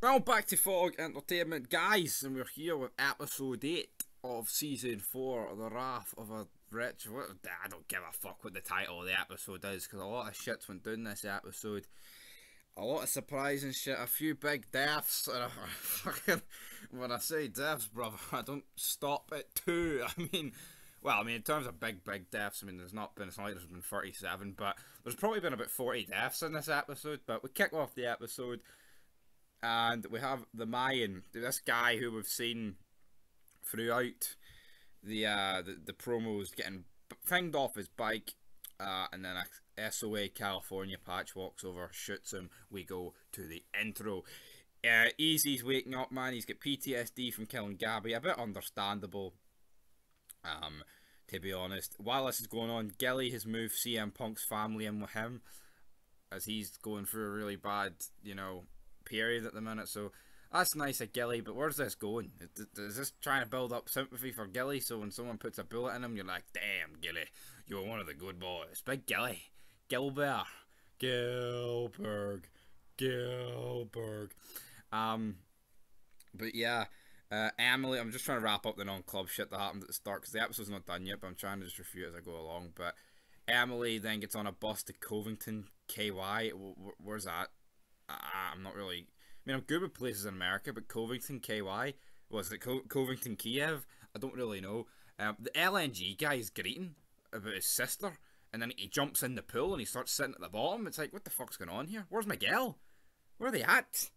Well, back to Fog Entertainment, guys, and we're here with episode 8 of season 4, The Wrath of a Rich. I don't give a fuck what the title of the episode is, because a lot of shit's went down this episode. A lot of surprising shit, a few big deaths, and fucking, when I say deaths, brother, I don't stop at 2. In terms of big deaths, there's not been, it's not like there's been 37, but there's probably been about 40 deaths in this episode. But we kick off the episode, and we have the Mayan, this guy who we've seen throughout the promos, getting thinged off his bike, and then a SOA California patch walks over, shoots him. We go to the intro. Easy's waking up, man. He's got PTSD from killing Gabby. A bit understandable, to be honest. While this is going on, Gilly has moved CM Punk's family in with him, as he's going through a really bad, period at the minute. So that's nice of Gilly, but where's this going? Is this trying to build up sympathy for Gilly, so when someone puts a bullet in him, you're like, damn, Gilly, you're one of the good boys. Big Gilly. Gilbert. Gilberg. But yeah, Emily, I'm just trying to wrap up the non-club shit that happened at the start, because the episode's not done yet, but I'm trying to just review it as I go along. But Emily then gets on a bus to Covington, KY. Where's that? I'm not really... I'm good with places in America, but Covington, KY? Was it Covington, Kiev? I don't really know. The LNG guy is greeting about his sister, and then he jumps in the pool and he starts sitting at the bottom. It's like, what the fuck's going on here? Where's Miguel? Where are they at?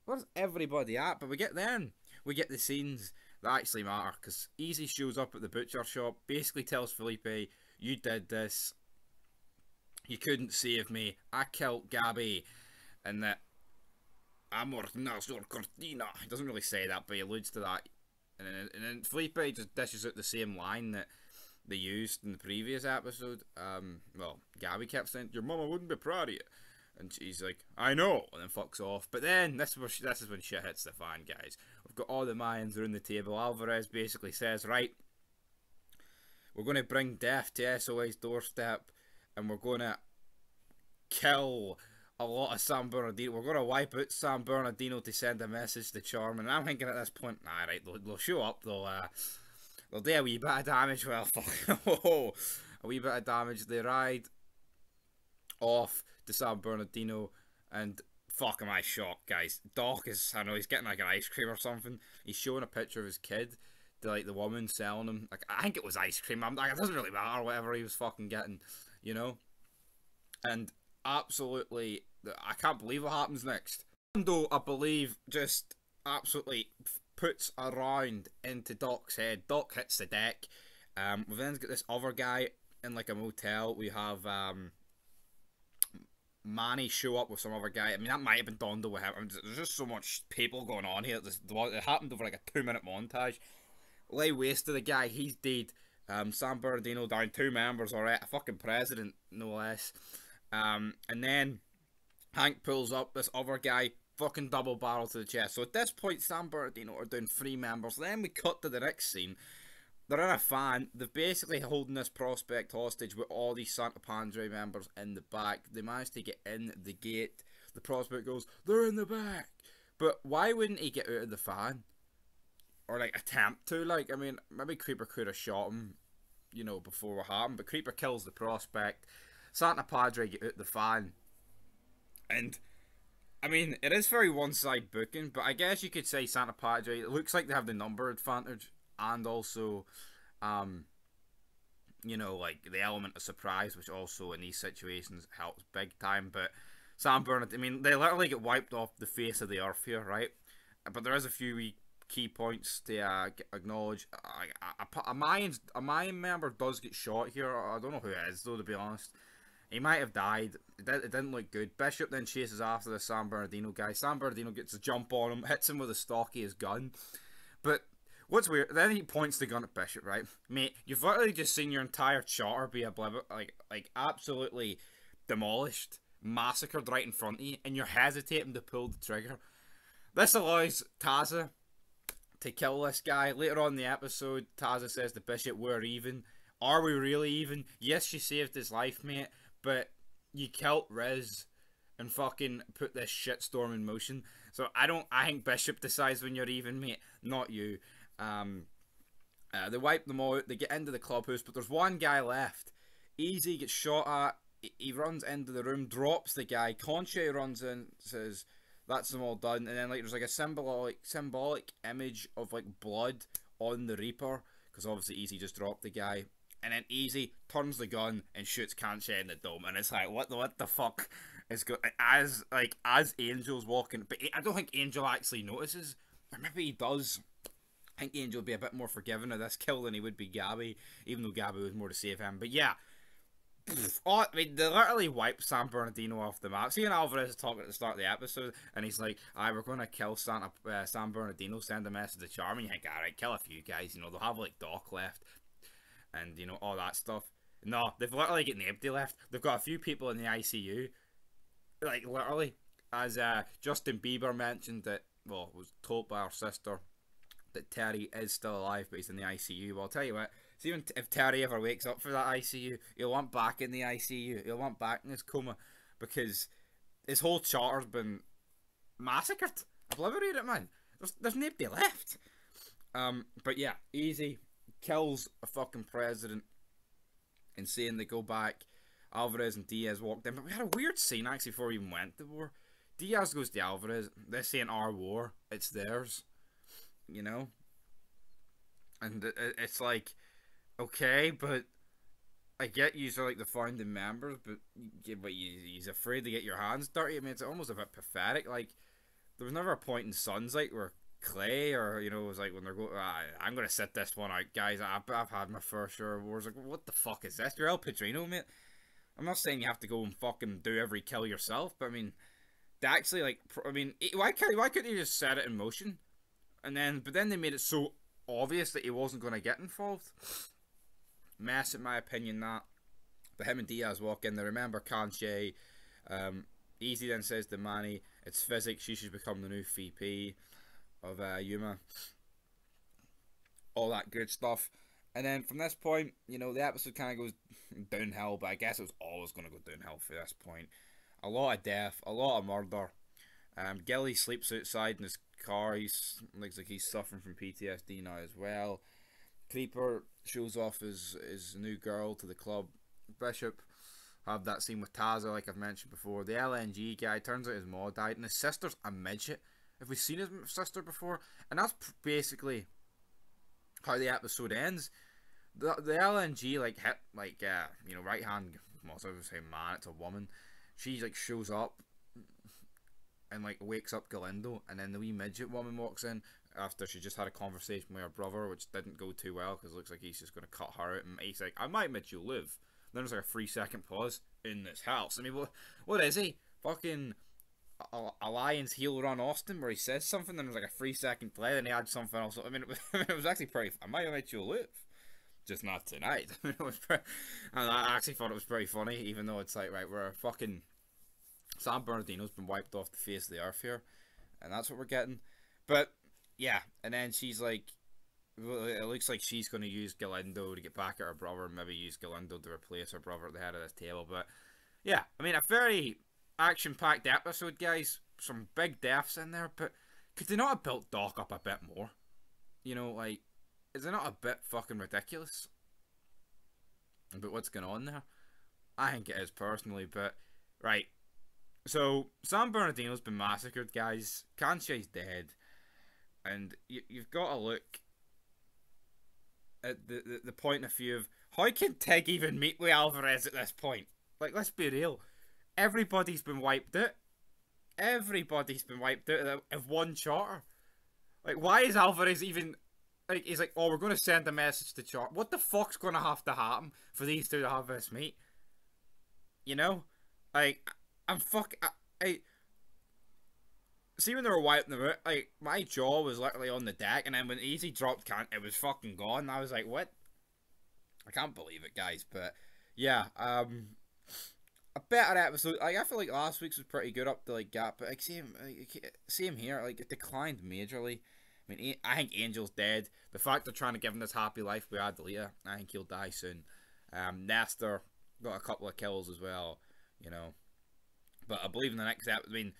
Where's everybody at? But we get the scenes that actually matter, because Easy shows up at the butcher shop, basically tells Felipe, you did this, you couldn't save me, I killed Gabby, and that Amor Nasor Cortina. He doesn't really say that, but he alludes to that. And then Felipe just dishes out the same line that they used in the previous episode. Gabby kept saying, your mama wouldn't be proud of you. And she's like, I know, and then fucks off. But then, this is when shit hits the fan, guys. We've got all the Mayans around the table. Alvarez basically says, right, we're going to bring death to SOA's doorstep, and we're going to kill a lot of San Bernardino. We're going to wipe out San Bernardino to send a message to Charmin. And I'm thinking at this point, alright, they'll show up, they'll do a wee bit of damage. Well, fuck, a wee bit of damage. They ride off to San Bernardino, and fuck, am I shocked, guys. Doc is, I know, he's getting like an ice cream or something. He's showing a picture of his kid to like the woman selling him. Like, I think it was ice cream. It doesn't really matter, whatever he was fucking getting, And absolutely, I can't believe what happens next. Though I believe just absolutely puts a round into Doc's head. Doc hits the deck. We've then got this other guy in like a motel. We have Manny show up with some other guy. That might have been Dondo with him. There's just so much people going on here. It happened over like a 2-minute montage. Lay waste to the guy. He's dead. San Bernardino down 2 members, alright. A fucking president, no less. And then Hank pulls up this other guy, fucking double barrel to the chest. So at this point, San Bernardino are down 3 members. Then we cut to the next scene. They're in a van. They're basically holding this prospect hostage with all these Santa Padre members in the back. They manage to get in the gate. The prospect goes, they're in the back. But why wouldn't he get out of the van? Or like attempt to, maybe Creeper could have shot him, before what happened. But Creeper kills the prospect. Santa Padre get out the fan, and it is very one-side booking, but I guess you could say Santa Padre, it looks like they have the number advantage, and also like the element of surprise, which also in these situations helps big time. But San Bernardino, they literally get wiped off the face of the earth here, right? But there is a few key points to acknowledge. A Mayan member does get shot here. I don't know who it is, though, to be honest. He might have died. It didn't look good. Bishop then chases after the San Bernardino guy. San Bernardino gets a jump on him, hits him with a stock of his gun. But what's weird, then he points the gun at Bishop, right? Mate, you've literally just seen your entire charter be absolutely demolished, massacred right in front of you, and you're hesitating to pull the trigger. This allows Taza to kill this guy. Later on in the episode, Taza says to Bishop, we're even. Are we really even? Yes, you saved his life, mate, but you killed Riz and fucking put this shitstorm in motion. So I think Bishop decides when you're even, mate, not you. They wipe them all out. They get into the clubhouse, but there's one guy left. Easy gets shot at. He runs into the room, drops the guy. Conche runs in, says, "That's them all done." And then like there's like a symbolic image of like blood on the Reaper, because obviously Easy just dropped the guy. And then Easy turns the gun and shoots Conche in the dome, and it's like, what the fuck is going? As Angel's walking, but I don't think Angel actually notices, or maybe he does. I think Angel would be a bit more forgiving of this kill than he would be Gabby, even though Gabby was more to save him. But yeah, oh, I mean, they literally wiped San Bernardino off the map. See, Alvarez is talking at the start of the episode, and he's like, "Aye, we're going to kill San Bernardino, send a message to Charm." And you think, alright, kill a few guys, you know, they'll have like Doc left, and you know, all that stuff. No, they've literally got nobody left. They've got a few people in the ICU. Like, literally, as Justin Bieber mentioned that, well, was told by our sister that Terry is still alive, but he's in the ICU. Well, I'll tell you what, see, even if Terry ever wakes up for that ICU, he'll want back in the ICU. He'll want back in his coma, because his whole charter's been massacred, obliterated, man. There's nobody left. But yeah, Easy kills a fucking president, and saying they go back. Alvarez and Diaz walked in, but we had a weird scene actually before we even went to war. Diaz goes to Alvarez. They're saying our war, it's theirs. You know, and it's like, okay, but I get you are like the founding members, but he's afraid to get your hands dirty. I mean, it's almost a bit pathetic. Like, there was never a point in Sons like where Clay, or you know, it was like when they're going, I'm gonna sit this one out, guys. I've had my fair share of wars. Like, what the fuck is this? You're El Padrino, mate. I'm not saying you have to go and fucking do every kill yourself, but I mean, they actually like, I mean, why couldn't you just set it in motion? But then they made it so obvious that he wasn't going to get involved. Mess, in my opinion, that. But him and Diaz walk in. They remember Conche. Easy then says to Manny, it's physics. She should become the new VP of Yuma. All that good stuff. And then from this point, you know, the episode kind of goes downhill. But I guess it was always going to go downhill for this point. A lot of death. A lot of murder. Gilly sleeps outside in his car. Looks like he's suffering from PTSD now as well. Creeper shows off his new girl to the club. Bishop have that scene with Taza, like I've mentioned before. The LNG guy, turns out his mom died, and his sister's a midget. Have we seen his sister before? And that's basically how the episode ends. The LNG like hit like you know, right hand, well, I was saying man, it's a woman. She like shows up and like wakes up Galindo, and then the wee midget woman walks in after she just had a conversation with her brother, which didn't go too well because it looks like he's just going to cut her out, and he's like, I might make you live. And then there's like a 3-second pause in this house. I mean, what is he? Fucking Alliance heel run Austin, where he says something and there's like a 3-second play, and he had something else. I mean, it was actually pretty, I might make you live, just not tonight. I mean, it was pretty, and I actually thought it was pretty funny, even though it's like, right, we're fucking San Bernardino's been wiped off the face of the earth here, and that's what we're getting. But yeah, and then she's like, it looks like she's going to use Galindo to get back at her brother, and maybe use Galindo to replace her brother at the head of this table. But yeah, I mean, a very action-packed episode, guys. Some big deaths in there, but could they not have built Doc up a bit more? You know, like, is it not a bit fucking ridiculous about what's going on there? I think it is, personally, but right. So, San Bernardino's been massacred, guys. Conche's dead. And you've got to look at the point of view of, how can Tig even meet with Alvarez at this point? Like, let's be real. Everybody's been wiped out. Everybody's been wiped out of one charter. Like, why is Alvarez even... Like, he's like, oh, we're going to send a message to charter. What the fuck's going to have to happen for these two to have this meet? You know? Like... See, when they were wiping them out, like, my jaw was literally on the deck, and then when Easy dropped it was fucking gone. I was like, what? I can't believe it, guys. But yeah, a better episode. Like, I feel like last week's was pretty good up to like Gap, but like same here. Like, it declined majorly. I mean, I think Angel's dead. The fact they're trying to give him this happy life with Adelita, I think he'll die soon. Nestor got a couple of kills as well, you know. But I believe in the next episode, I mean,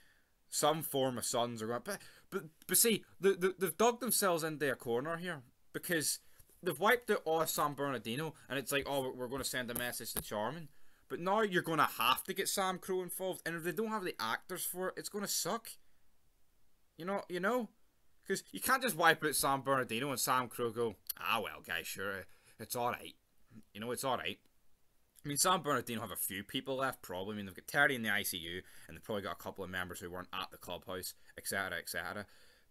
some form of sons are going. But see, they've dug themselves into a corner here because they've wiped out all of San Bernardino, and it's like, oh, we're going to send a message to Charmin. But now you're going to have to get Sam Crow involved, and if they don't have the actors for it, it's going to suck. You know, because you can't just wipe out San Bernardino and Sam Crow go, ah well, guys, sure, it's all right. You know, it's all right. I mean, San Bernardino have a few people left, probably. I mean, they've got Terry in the ICU, and they've probably got a couple of members who weren't at the clubhouse, etc., etc.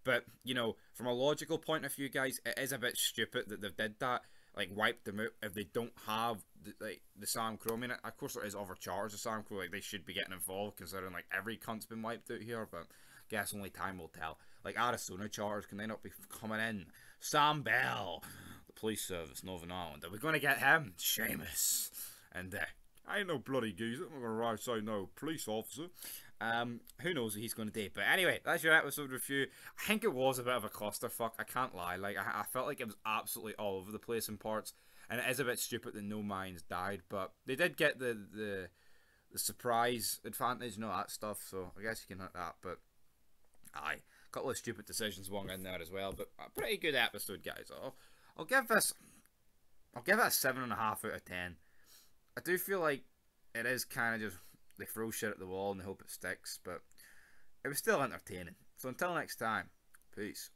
But, you know, from a logical point of view, guys, it is a bit stupid that they've did that. Like, wiped them out if they don't have, the Sam Crow. I mean, of course, there is other charters of Sam Crow. Like, they should be getting involved, considering, like, every cunt's been wiped out here, but I guess only time will tell. Like, Arizona charters, can they not be coming in? Sam Bell, the police service, Northern Ireland. Are we going to get him? Seamus. And I ain't no bloody geezer. I'm not going to ride say no police officer. Who knows what he's going to do. But anyway, that's your episode review. I think it was a bit of a clusterfuck. I can't lie. Like, I felt like it was absolutely all over the place in parts. And it is a bit stupid that no Mayans died. But they did get the surprise advantage and all that stuff. So I guess you can hit that. But aye, a couple of stupid decisions swung in there as well. But a pretty good episode, guys. I'll give this... I'll give it a 7.5 out of 10. I do feel like it is kind of just, they throw shit at the wall and they hope it sticks, but it was still entertaining. So until next time, peace.